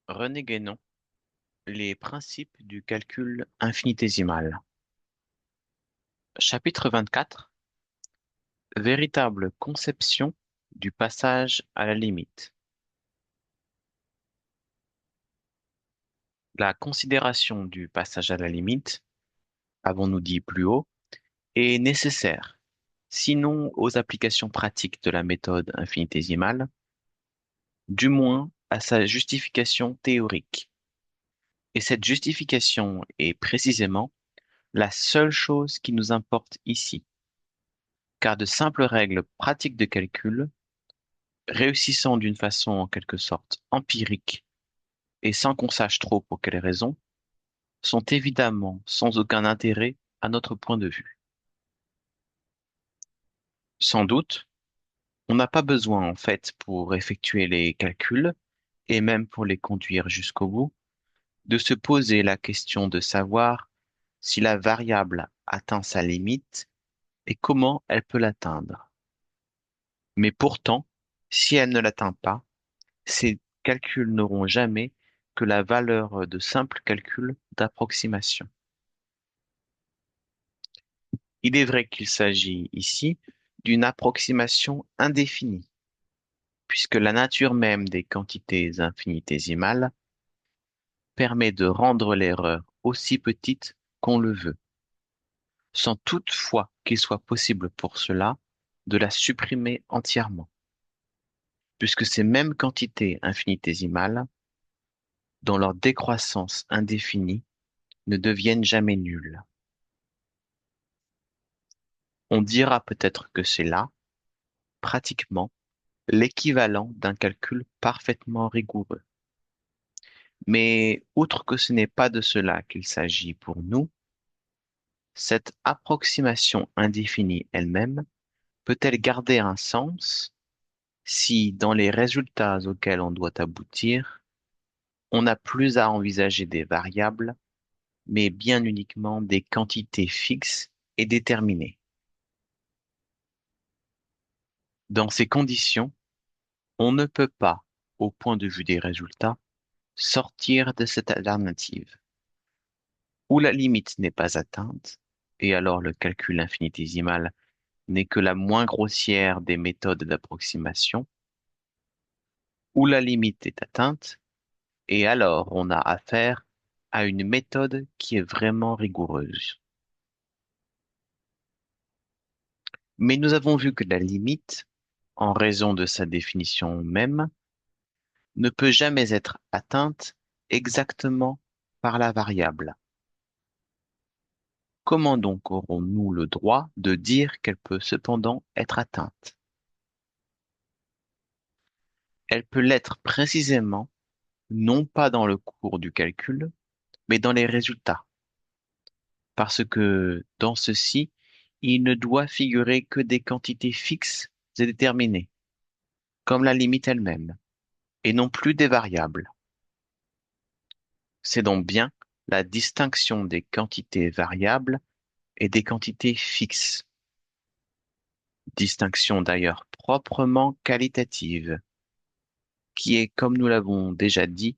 René Guénon, les principes du calcul infinitésimal. Chapitre 24. Véritable conception du passage à la limite. La considération du passage à la limite, avons-nous dit plus haut, est nécessaire, sinon aux applications pratiques de la méthode infinitésimale, du moins à sa justification théorique. Et cette justification est précisément la seule chose qui nous importe ici, car de simples règles pratiques de calcul, réussissant d'une façon en quelque sorte empirique et sans qu'on sache trop pour quelles raisons, sont évidemment sans aucun intérêt à notre point de vue. Sans doute, on n'a pas besoin en fait pour effectuer les calculs et même pour les conduire jusqu'au bout, de se poser la question de savoir si la variable atteint sa limite et comment elle peut l'atteindre. Mais pourtant, si elle ne l'atteint pas, ces calculs n'auront jamais que la valeur de simples calculs d'approximation. Il est vrai qu'il s'agit ici d'une approximation indéfinie, puisque la nature même des quantités infinitésimales permet de rendre l'erreur aussi petite qu'on le veut, sans toutefois qu'il soit possible pour cela de la supprimer entièrement, puisque ces mêmes quantités infinitésimales, dans leur décroissance indéfinie, ne deviennent jamais nulles. On dira peut-être que c'est là, pratiquement, l'équivalent d'un calcul parfaitement rigoureux. Mais outre que ce n'est pas de cela qu'il s'agit pour nous, cette approximation indéfinie elle-même peut-elle garder un sens si, dans les résultats auxquels on doit aboutir, on n'a plus à envisager des variables, mais bien uniquement des quantités fixes et déterminées. Dans ces conditions, on ne peut pas, au point de vue des résultats, sortir de cette alternative, où la limite n'est pas atteinte, et alors le calcul infinitésimal n'est que la moins grossière des méthodes d'approximation, où la limite est atteinte, et alors on a affaire à une méthode qui est vraiment rigoureuse. Mais nous avons vu que la limite, en raison de sa définition même, ne peut jamais être atteinte exactement par la variable. Comment donc aurons-nous le droit de dire qu'elle peut cependant être atteinte? Elle peut l'être précisément, non pas dans le cours du calcul, mais dans les résultats, parce que dans ceux-ci, il ne doit figurer que des quantités fixes et déterminées, comme la limite elle-même, et non plus des variables. C'est donc bien la distinction des quantités variables et des quantités fixes, distinction d'ailleurs proprement qualitative, qui est, comme nous l'avons déjà dit,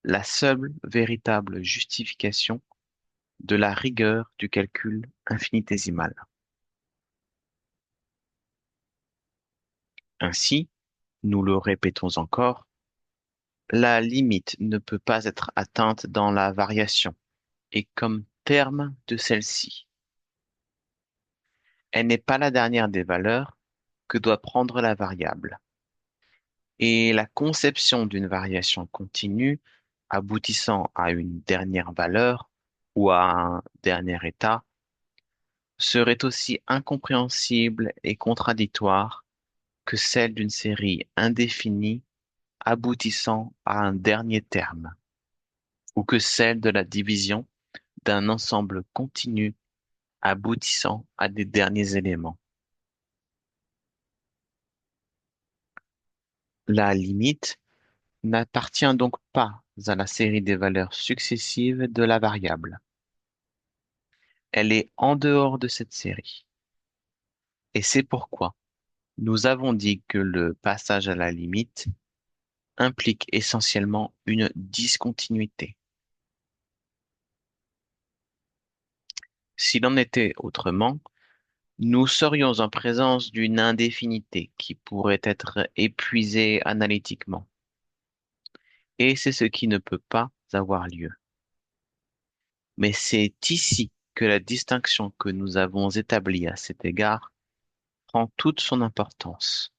la seule véritable justification de la rigueur du calcul infinitésimal. Ainsi, nous le répétons encore, la limite ne peut pas être atteinte dans la variation et comme terme de celle-ci. Elle n'est pas la dernière des valeurs que doit prendre la variable. Et la conception d'une variation continue aboutissant à une dernière valeur ou à un dernier état serait aussi incompréhensible et contradictoire que celle d'une série indéfinie aboutissant à un dernier terme, ou que celle de la division d'un ensemble continu aboutissant à des derniers éléments. La limite n'appartient donc pas à la série des valeurs successives de la variable. Elle est en dehors de cette série. Et c'est pourquoi nous avons dit que le passage à la limite implique essentiellement une discontinuité. S'il en était autrement, nous serions en présence d'une indéfinité qui pourrait être épuisée analytiquement. Et c'est ce qui ne peut pas avoir lieu. Mais c'est ici que la distinction que nous avons établie à cet égard prend toute son importance.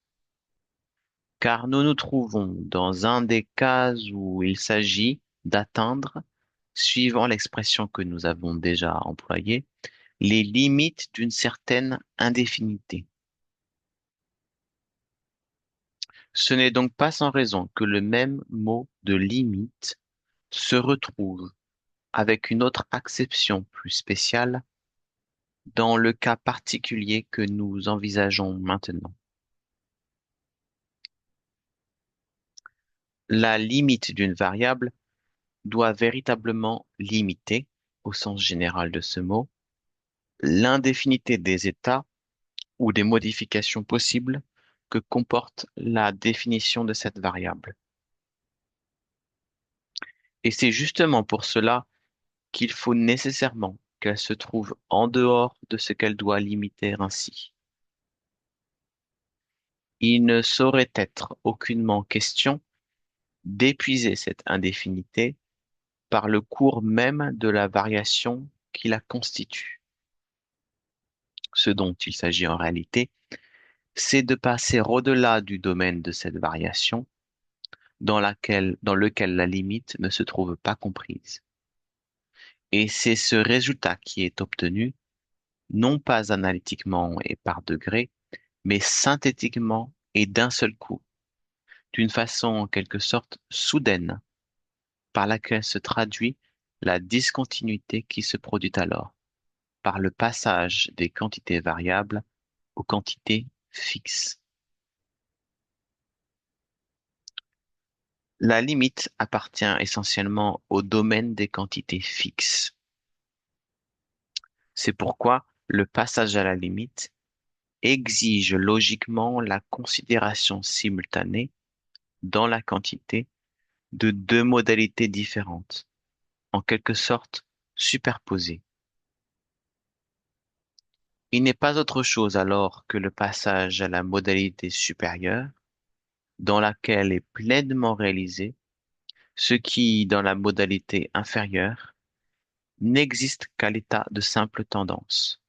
Car nous nous trouvons dans un des cas où il s'agit d'atteindre, suivant l'expression que nous avons déjà employée, les limites d'une certaine indéfinité. Ce n'est donc pas sans raison que le même mot de limite se retrouve avec une autre acception plus spéciale dans le cas particulier que nous envisageons maintenant. La limite d'une variable doit véritablement limiter, au sens général de ce mot, l'indéfinité des états ou des modifications possibles que comporte la définition de cette variable. Et c'est justement pour cela qu'il faut nécessairement qu'elle se trouve en dehors de ce qu'elle doit limiter ainsi. Il ne saurait être aucunement question d'épuiser cette indéfinité par le cours même de la variation qui la constitue. Ce dont il s'agit en réalité, c'est de passer au-delà du domaine de cette variation dans lequel la limite ne se trouve pas comprise. Et c'est ce résultat qui est obtenu, non pas analytiquement et par degrés, mais synthétiquement et d'un seul coup, d'une façon en quelque sorte soudaine, par laquelle se traduit la discontinuité qui se produit alors, par le passage des quantités variables aux quantités fixes. La limite appartient essentiellement au domaine des quantités fixes. C'est pourquoi le passage à la limite exige logiquement la considération simultanée dans la quantité de deux modalités différentes, en quelque sorte superposées. Il n'est pas autre chose alors que le passage à la modalité supérieure, dans laquelle est pleinement réalisé ce qui, dans la modalité inférieure, n'existe qu'à l'état de simple tendance.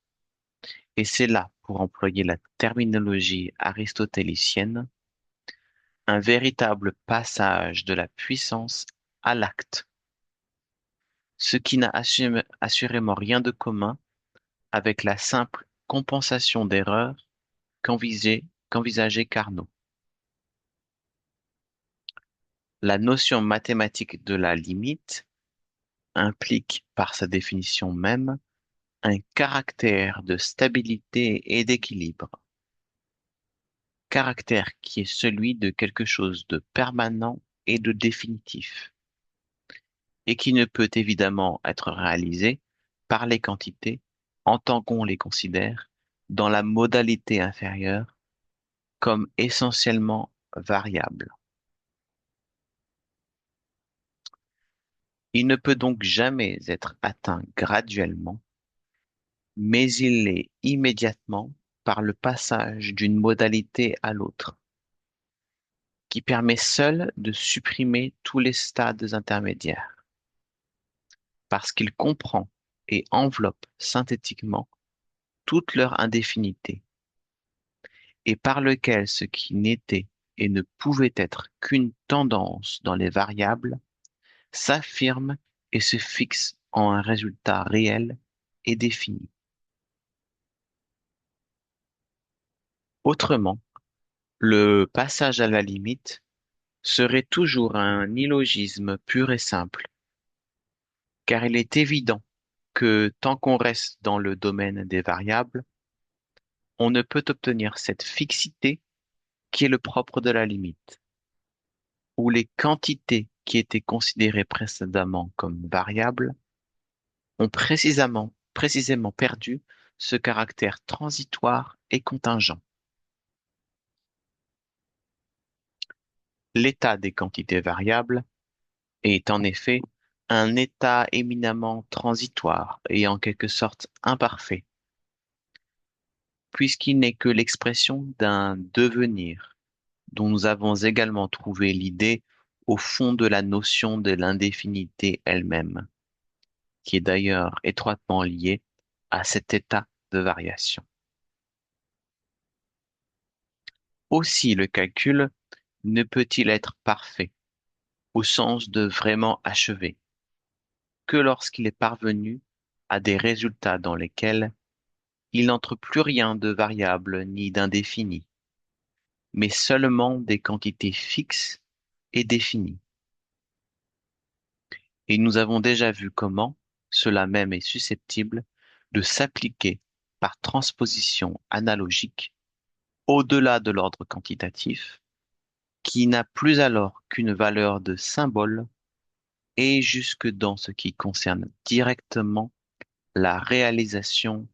Et c'est là, pour employer la terminologie aristotélicienne, un véritable passage de la puissance à l'acte, ce qui n'a assurément rien de commun avec la simple compensation d'erreurs qu'envisageait Carnot. La notion mathématique de la limite implique, par sa définition même, un caractère de stabilité et d'équilibre, caractère qui est celui de quelque chose de permanent et de définitif, et qui ne peut évidemment être réalisé par les quantités en tant qu'on les considère dans la modalité inférieure comme essentiellement variables. Il ne peut donc jamais être atteint graduellement, mais il l'est immédiatement par le passage d'une modalité à l'autre, qui permet seul de supprimer tous les stades intermédiaires, parce qu'il comprend et enveloppe synthétiquement toute leur indéfinité, et par lequel ce qui n'était et ne pouvait être qu'une tendance dans les variables s'affirme et se fixe en un résultat réel et défini. Autrement, le passage à la limite serait toujours un illogisme pur et simple, car il est évident que tant qu'on reste dans le domaine des variables, on ne peut obtenir cette fixité qui est le propre de la limite, où les quantités qui étaient considérées précédemment comme variables ont précisément perdu ce caractère transitoire et contingent. L'état des quantités variables est en effet un état éminemment transitoire et en quelque sorte imparfait, puisqu'il n'est que l'expression d'un devenir dont nous avons également trouvé l'idée au fond de la notion de l'indéfinité elle-même, qui est d'ailleurs étroitement liée à cet état de variation. Aussi, le calcul ne peut-il être parfait, au sens de vraiment achevé, que lorsqu'il est parvenu à des résultats dans lesquels il n'entre plus rien de variable ni d'indéfini, mais seulement des quantités fixes et définies. Et nous avons déjà vu comment cela même est susceptible de s'appliquer par transposition analogique au-delà de l'ordre quantitatif, qui n'a plus alors qu'une valeur de symbole et jusque dans ce qui concerne directement la réalisation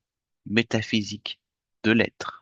métaphysique de l'être.